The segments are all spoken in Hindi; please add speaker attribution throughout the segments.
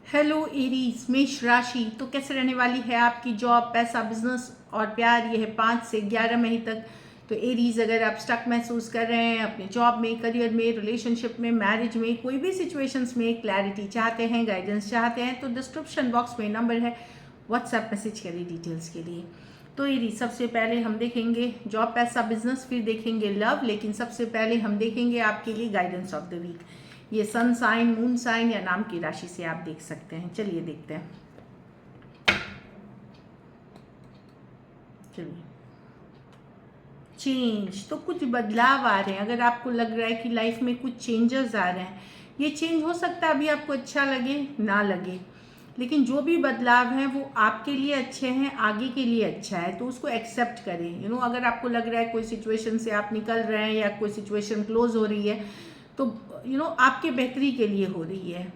Speaker 1: हेलो एरीज, मेष राशि। तो कैसे रहने वाली है आपकी जॉब, पैसा, बिजनेस और प्यार। ये है 5 से 11 मई तक। तो एरीज, अगर आप स्टक महसूस कर रहे हैं अपने जॉब में, करियर में, रिलेशनशिप में, मैरिज में, कोई भी सिचुएशंस में क्लैरिटी चाहते हैं, गाइडेंस चाहते हैं, तो डिस्क्रिप्शन बॉक्स में नंबर है, व्हाट्सएप मैसेज करिए डिटेल्स के लिए। तो एरीज, सबसे पहले हम देखेंगे जॉब, पैसा, बिजनेस, फिर देखेंगे लव, लेकिन सबसे पहले हम देखेंगे आपके लिए गाइडेंस ऑफ द वीक। ये सन साइन, मून साइन या नाम की राशि से आप देख सकते हैं। चलिए देखते हैं। चलिए, चेंज, तो कुछ बदलाव आ रहे हैं। अगर आपको लग रहा है कि लाइफ में कुछ चेंजेस आ रहे हैं, ये चेंज हो सकता है अभी आपको अच्छा लगे ना लगे, लेकिन जो भी बदलाव हैं वो आपके लिए अच्छे हैं, आगे के लिए अच्छा है, तो उसको एक्सेप्ट करें। अगर आपको लग रहा है कोई सिचुएशन से आप निकल रहे हैं या कोई सिचुएशन क्लोज हो रही है, तो आपके बेहतरी के लिए हो रही है।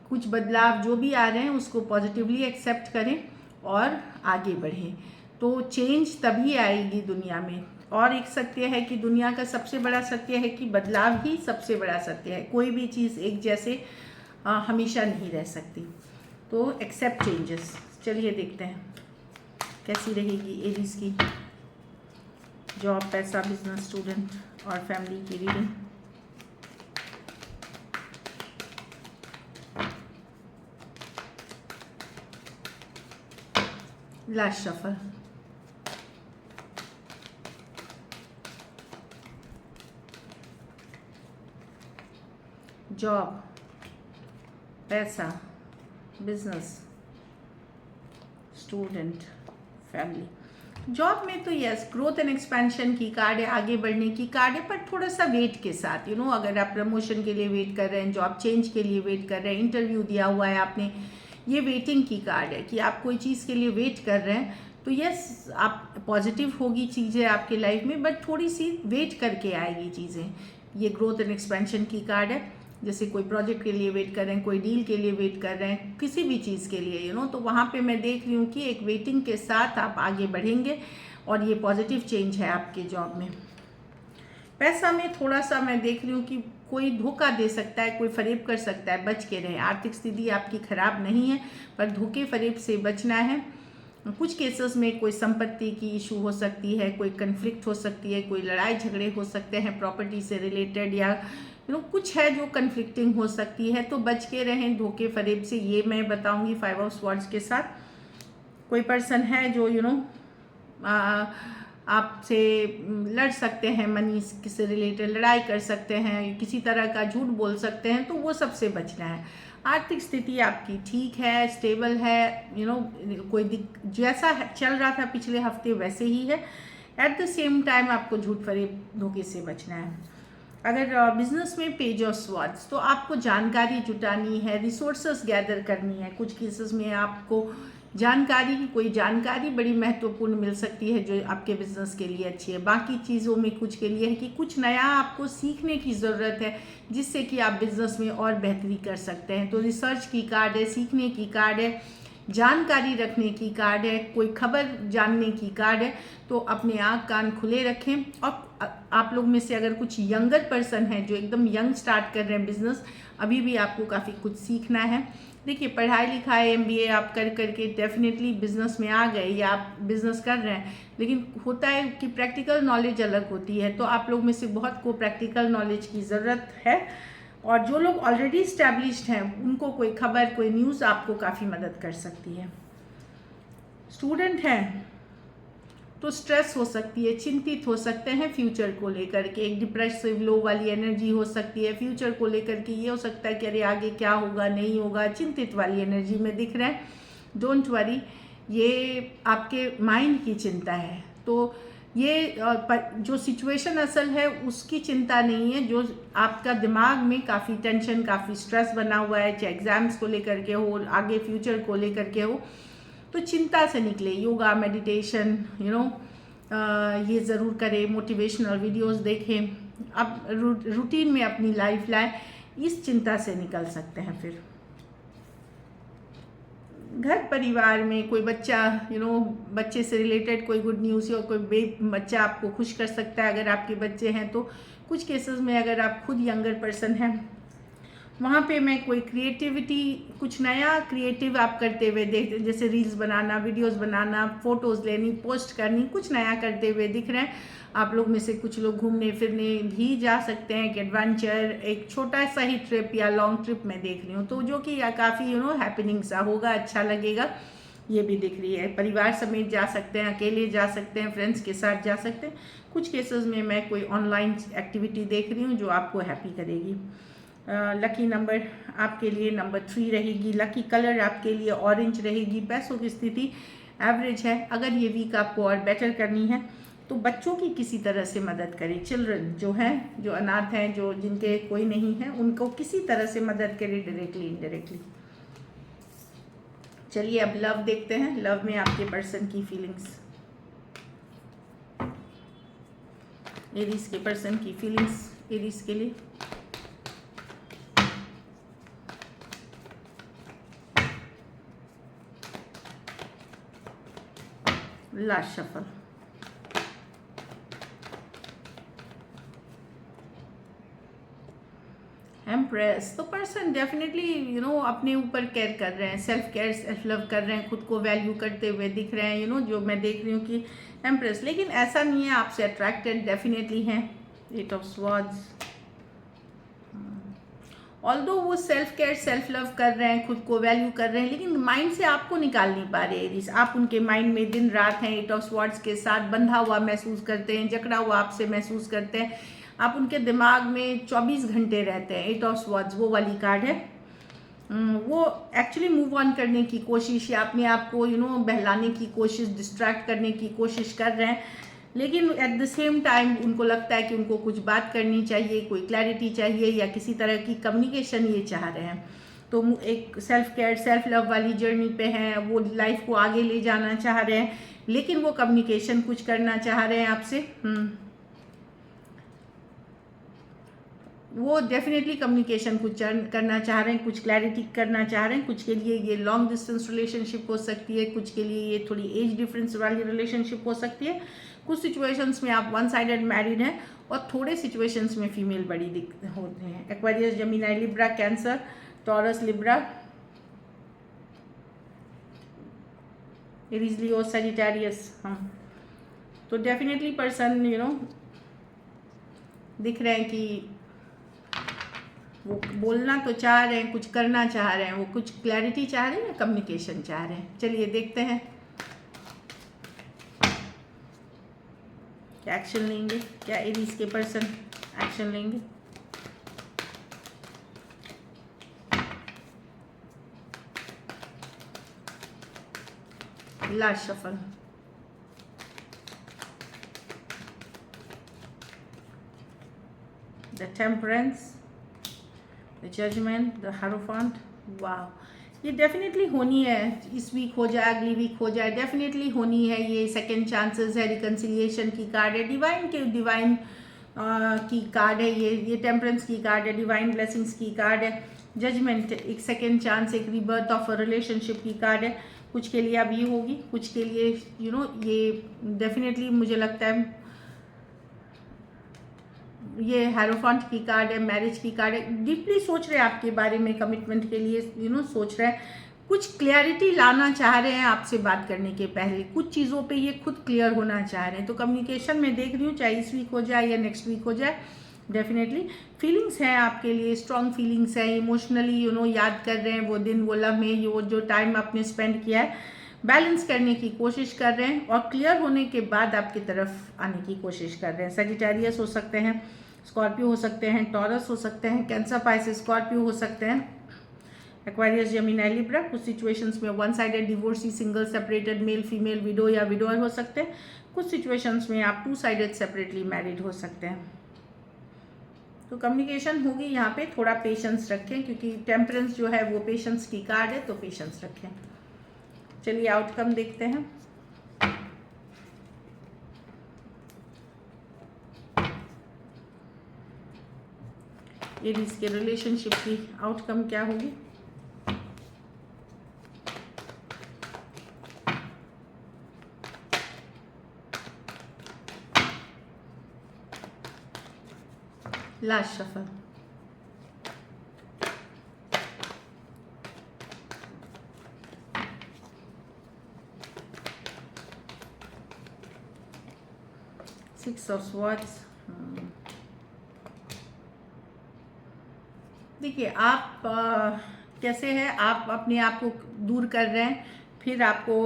Speaker 1: कुछ बदलाव जो भी आ रहे हैं उसको पॉजिटिवली एक्सेप्ट करें और आगे बढ़ें। तो चेंज तभी आएगी दुनिया में। और एक सत्य है कि दुनिया का सबसे बड़ा सत्य है कि बदलाव ही सबसे बड़ा सत्य है। कोई भी चीज़ एक जैसे हमेशा नहीं रह सकती। तो एक्सेप्ट चेंजेस। चलिए देखते हैं कैसी रहेगी एरीज की जॉब, पैसा, बिजनेस, स्टूडेंट और फैमिली की रीडिंग। Last shuffle. जॉब, पैसा, बिजनेस, स्टूडेंट, फैमिली। जॉब में तो यस, ग्रोथ एंड एक्सपेंशन की कार्ड है, आगे बढ़ने की कार्ड है, पर थोड़ा सा वेट के साथ। अगर आप प्रमोशन के लिए वेट कर रहे हैं, जॉब चेंज के लिए वेट कर रहे हैं, इंटरव्यू दिया हुआ है आपने, ये वेटिंग की कार्ड है कि आप कोई चीज़ के लिए वेट कर रहे हैं। तो यस, आप पॉजिटिव होगी चीज़ें आपकी लाइफ में, बट थोड़ी सी वेट करके आएगी चीज़ें। ये ग्रोथ एंड एक्सपेंशन की कार्ड है। जैसे कोई प्रोजेक्ट के लिए वेट कर रहे हैं, कोई डील के लिए वेट कर रहे हैं, किसी भी चीज़ के लिए तो वहाँ पे मैं देख रही हूँ कि एक वेटिंग के साथ आप आगे बढ़ेंगे और ये पॉजिटिव चेंज है आपके जॉब में। पैसा में थोड़ा सा मैं देख रही हूँ कि कोई धोखा दे सकता है, कोई फरेब कर सकता है, बच के रहें। आर्थिक स्थिति आपकी खराब नहीं है, पर धोखे फरेब से बचना है। कुछ केसेस में कोई संपत्ति की इशू हो सकती है, कोई कन्फ्लिक्ट हो सकती है, कोई लड़ाई झगड़े हो सकते हैं प्रॉपर्टी से रिलेटेड, या कुछ है जो कन्फ्लिक्टिंग हो सकती है, तो बच के रहें धोखे फरेब से। ये मैं बताऊंगी 5 ऑफ स्वॉर्ड्स के साथ। कोई पर्सन है जो आपसे लड़ सकते हैं, मनी से रिलेटेड लड़ाई कर सकते हैं, किसी तरह का झूठ बोल सकते हैं, तो वो सबसे बचना है। आर्थिक स्थिति आपकी ठीक है, स्टेबल है। कोई जैसा चल रहा था पिछले हफ्ते वैसे ही है। एट द सेम टाइम आपको झूठ फरेब धोखे से बचना है। अगर बिजनेस में पेज ऑफ स्वॉर्ड्स, तो आपको जानकारी जुटानी है, रिसोर्सेस गैदर करनी है। कुछ केसेस में आपको कोई जानकारी बड़ी महत्वपूर्ण मिल सकती है जो आपके बिजनेस के लिए अच्छी है। बाकी चीज़ों में कुछ के लिए है कि कुछ नया आपको सीखने की ज़रूरत है, जिससे कि आप बिजनेस में और बेहतरी कर सकते हैं। तो रिसर्च की कार्ड है, सीखने की कार्ड है, जानकारी रखने की कार्ड है, कोई खबर जानने की कार्ड है। तो अपने आँख कान खुले रखें। और आप लोग में से अगर कुछ यंगर पर्सन है जो एकदम यंग स्टार्ट कर रहे हैं बिजनेस, अभी भी आपको काफ़ी कुछ सीखना है। देखिए, पढ़ाई लिखाई MBA आप कर करके डेफिनेटली बिजनेस में आ गए या आप बिजनेस कर रहे हैं, लेकिन होता है कि प्रैक्टिकल नॉलेज अलग होती है। तो आप लोग में से बहुत को प्रैक्टिकल नॉलेज की ज़रूरत है। और जो लोग ऑलरेडी इस्टेब्लिश्ड हैं उनको कोई खबर, कोई न्यूज़ आपको काफ़ी मदद कर सकती है। स्टूडेंट हैं तो स्ट्रेस हो सकती है, चिंतित हो सकते हैं फ्यूचर को लेकर के। एक डिप्रेसिव लो वाली एनर्जी हो सकती है फ्यूचर को लेकर के। ये हो सकता है कि अरे आगे क्या होगा, नहीं होगा, चिंतित वाली एनर्जी में दिख रहे हैं। डोंट वरी, ये आपके माइंड की चिंता है। तो ये जो सिचुएशन असल है उसकी चिंता नहीं है, जो आपका दिमाग में काफ़ी टेंशन, काफ़ी स्ट्रेस बना हुआ है, चाहे एग्जाम्स को लेकर के हो, आगे फ्यूचर को लेकर के हो, तो चिंता से निकले। योगा, मेडिटेशन, ये ज़रूर करें, मोटिवेशनल वीडियोस देखें, अब रूटीन में अपनी लाइफ लाएं, इस चिंता से निकल सकते हैं। फिर घर परिवार में कोई बच्चा, बच्चे से रिलेटेड कोई गुड न्यूज़ या कोई बच्चा आपको खुश कर सकता है अगर आपके बच्चे हैं तो। कुछ केसेस में अगर आप खुद यंगर पर्सन हैं वहाँ पे मैं कोई क्रिएटिविटी, कुछ नया क्रिएटिव आप करते हुए देख, जैसे रील्स बनाना, वीडियोस बनाना, फोटोज़ लेनी, पोस्ट करनी, कुछ नया करते हुए दिख रहे हैं। आप लोग में से कुछ लोग घूमने फिरने भी जा सकते हैं, एक एडवेंचर, एक छोटा सा ही ट्रिप या लॉन्ग ट्रिप मैं देख रही हूँ, तो जो कि काफ़ी हैपनिंग सा होगा, अच्छा लगेगा, ये भी दिख रही है। परिवार समेत जा सकते हैं, अकेले जा सकते हैं, फ्रेंड्स के साथ जा सकते हैं। कुछ केसेस में मैं कोई ऑनलाइन एक्टिविटी देख रही हूँ जो आपको हैप्पी करेगी। लकी नंबर आपके लिए नंबर 3 रहेगी। लकी कलर आपके लिए ऑरेंज रहेगी। पैसों की स्थिति एवरेज है। अगर ये वीक आपको और बेटर करनी है तो बच्चों की किसी तरह से मदद करें। चिल्ड्रन जो हैं, जो अनाथ हैं, जो जिनके कोई नहीं है, उनको किसी तरह से मदद करें, डायरेक्टली इनडायरेक्टली। चलिए अब लव देखते हैं। लव में आपके पर्सन की फीलिंग्स, एरीज के पर्सन की फीलिंग्स एरीज के लिए। Last shuffle. एम्प्रेस। तो पर्सन डेफिनेटली अपने ऊपर केयर कर रहे हैं, सेल्फ केयर, सेल्फ लव कर रहे हैं, खुद को वैल्यू करते हुए दिख रहे हैं, जो मैं देख रही हूँ कि एम्प्रेस। लेकिन ऐसा नहीं है, आपसे अट्रैक्टेड डेफिनेटली हैं। 8 ऑफ स्वॉर्ड्स। ऑल्दो वो सेल्फ केयर, सेल्फ लव कर रहे हैं, खुद को वैल्यू कर रहे हैं, लेकिन माइंड से आपको निकाल नहीं पा रहे एरीज। आप उनके माइंड में दिन रात हैं, 8 ऑफ स्वॉर्ड्स के साथ बंधा हुआ महसूस करते हैं, जकड़ा हुआ आपसे महसूस करते हैं। आप उनके दिमाग में 24 घंटे रहते हैं। 8 ऑफ स्वॉर्ड्स वो वाली कार्ड है। वो एक्चुअली मूव ऑन करने की कोशिश या अपने आप को बहलाने की कोशिश, डिस्ट्रैक्ट करने की कोशिश कर रहे हैं, लेकिन एट द सेम टाइम उनको लगता है कि उनको कुछ बात करनी चाहिए, कोई क्लैरिटी चाहिए या किसी तरह की कम्युनिकेशन ये चाह रहे हैं। तो एक सेल्फ केयर, सेल्फ लव वाली जर्नी पे हैं, वो लाइफ को आगे ले जाना चाह रहे हैं, लेकिन वो कम्युनिकेशन कुछ करना चाह रहे हैं आपसे। वो डेफिनेटली कम्युनिकेशन कुछ करना चाह रहे हैं, कुछ क्लैरिटी करना चाह रहे हैं। कुछ के लिए ये लॉन्ग डिस्टेंस रिलेशनशिप हो सकती है, कुछ के लिए ये थोड़ी एज डिफरेंस वाली रिलेशनशिप हो सकती है। कुछ सिचुएशंस में आप वन साइडेड मैरिड हैं और थोड़े सिचुएशंस में फीमेल बड़ी होते हैं। Aquarius, Gemini, Libra, Cancer, Taurus, Libra, Aries, Leo, Sagittarius. तो डेफिनेटली पर्सन दिख रहे हैं कि वो बोलना तो चाह रहे हैं, कुछ करना चाह रहे हैं, वो कुछ क्लैरिटी चाह रहे हैं या कम्युनिकेशन चाह रहे हैं। चलिए देखते हैं क्या एक्शन लेंगे, क्या एरीज के पर्सन एक्शन लेंगे। Last shuffle. The Temperance, the Judgement, the Hierophant. वाह, ये डेफिनेटली होनी है। इस वीक हो जाए, अगली वीक हो जाए, डेफिनेटली होनी है। ये सेकंड चांसेस है, रिकन्सिलिएशन की कार्ड है, डिवाइन की कार्ड है, ये टेम्परेंस की कार्ड है, डिवाइन ब्लेसिंग्स की कार्ड है, जजमेंट, एक सेकंड चांस, एक रीबर्थ ऑफ अ रिलेशनशिप की कार्ड है। कुछ के लिए अब ये होगी, कुछ के लिए ये डेफिनेटली मुझे लगता है ये हेरोफांट की कार्ड है, मैरिज की कार्ड है। डीपली सोच रहे हैं आपके बारे में, कमिटमेंट के लिए सोच रहे हैं, कुछ क्लैरिटी लाना चाह रहे हैं आपसे बात करने के पहले। कुछ चीज़ों पे ये खुद क्लियर होना चाह रहे हैं। तो कम्युनिकेशन में देख रही हूँ, चाहे इस वीक हो जाए या नेक्स्ट वीक हो जाए, डेफिनेटली फीलिंग्स हैं आपके लिए, स्ट्रॉन्ग फीलिंग्स हैं। इमोशनली याद कर रहे हैं वो दिन, वो लम्हे, वो जो टाइम आपने स्पेंड किया है, बैलेंस करने की कोशिश कर रहे हैं और क्लियर होने के बाद आपकी तरफ आने की कोशिश कर रहे हैं। सजिटेरियस हो सकते हैं, स्कॉर्पियो हो सकते हैं, टॉरस हो सकते हैं, कैंसर, पाइसेस, स्कॉर्पियो हो सकते हैं, एक्वेरियस, जेमिनी, लिब्रा। कुछ सिचुएशंस में one sided divorcee, single, separated, male female, window या विडोअर हो सकते हैं। कुछ सिचुएशंस में आप 2 साइडेड सेपरेटली मैरिड हो सकते हैं। तो कम्युनिकेशन होगी यहाँ पे, थोड़ा पेशेंस रखें, क्योंकि टेम्परेंस जो है वो पेशेंस की कार्ड है, तो पेशेंस रखें। चलिए आउटकम देखते हैं। एरीज के रिलेशनशिप की आउटकम क्या होगी। Last shuffle. 6 of swords. देखिए आप कैसे है, आप अपने आप को दूर कर रहे हैं, फिर आपको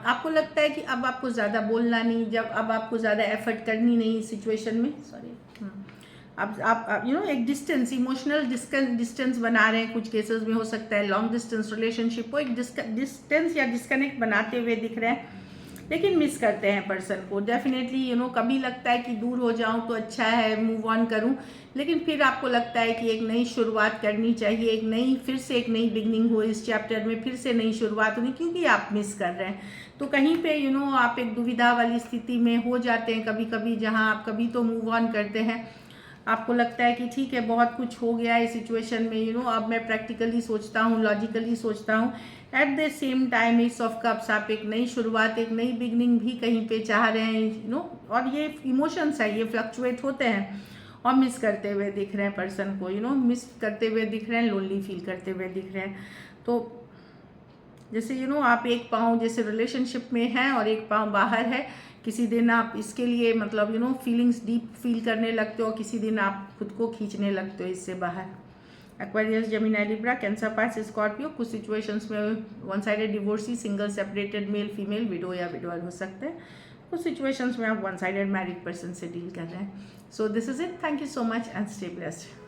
Speaker 1: आपको लगता है कि अब आपको ज़्यादा बोलना नहीं, जब अब आपको ज़्यादा एफर्ट करनी नहीं सिचुएशन में, सॉरी, अब आप एक डिस्टेंस, इमोशनल डिस्टेंस बना रहे हैं। कुछ केसेस में हो सकता है लॉन्ग डिस्टेंस रिलेशनशिप को एक डिस्टेंस या डिस्कनेक्ट बनाते हुए दिख रहे हैं, लेकिन मिस करते हैं पर्सन को डेफिनेटली। कभी लगता है कि दूर हो जाऊं तो अच्छा है, मूव ऑन करूं, लेकिन फिर आपको लगता है कि एक नई शुरुआत करनी चाहिए, फिर से एक नई बिगनिंग हो, इस चैप्टर में फिर से नई शुरुआत होनी, क्योंकि आप मिस कर रहे हैं। तो कहीं पे आप एक दुविधा वाली स्थिति में हो जाते हैं कभी कभी, जहां आप कभी तो मूव ऑन करते हैं, आपको लगता है कि ठीक है बहुत कुछ हो गया है सिचुएशन में, अब मैं प्रैक्टिकली सोचता हूँ, लॉजिकली सोचता हूँ। At the same time S of cups, आप एक नई शुरुआत, एक नई बिगनिंग भी कहीं पे चाह रहे हैं, और ये इमोशंस है, ये फ्लक्चुएट होते हैं और मिस करते हुए दिख रहे हैं पर्सन को, मिस करते हुए दिख रहे हैं, लोनली फील करते हुए दिख रहे हैं। तो जैसे आप एक पाँव जैसे रिलेशनशिप में हैं और एक पाँव बाहर है, किसी दिन आप इसके लिए मतलब फीलिंग्स डीप फील करने लगते हो, किसी दिन आप खुद को खींचने लगते हो इससे बाहर। Aquarius, Gemini, Libra, cancer, Pisces, Scorpio, कुछ सिचुएशंस में one sided divorcee, single, separated, male female, window या विडोअर हो सकते हैं। कुछ सिचुएशंस में आप वन साइडेड मैरिड पर्सन से डील कर रहे हैं। So this is it, thank you so much and stay blessed.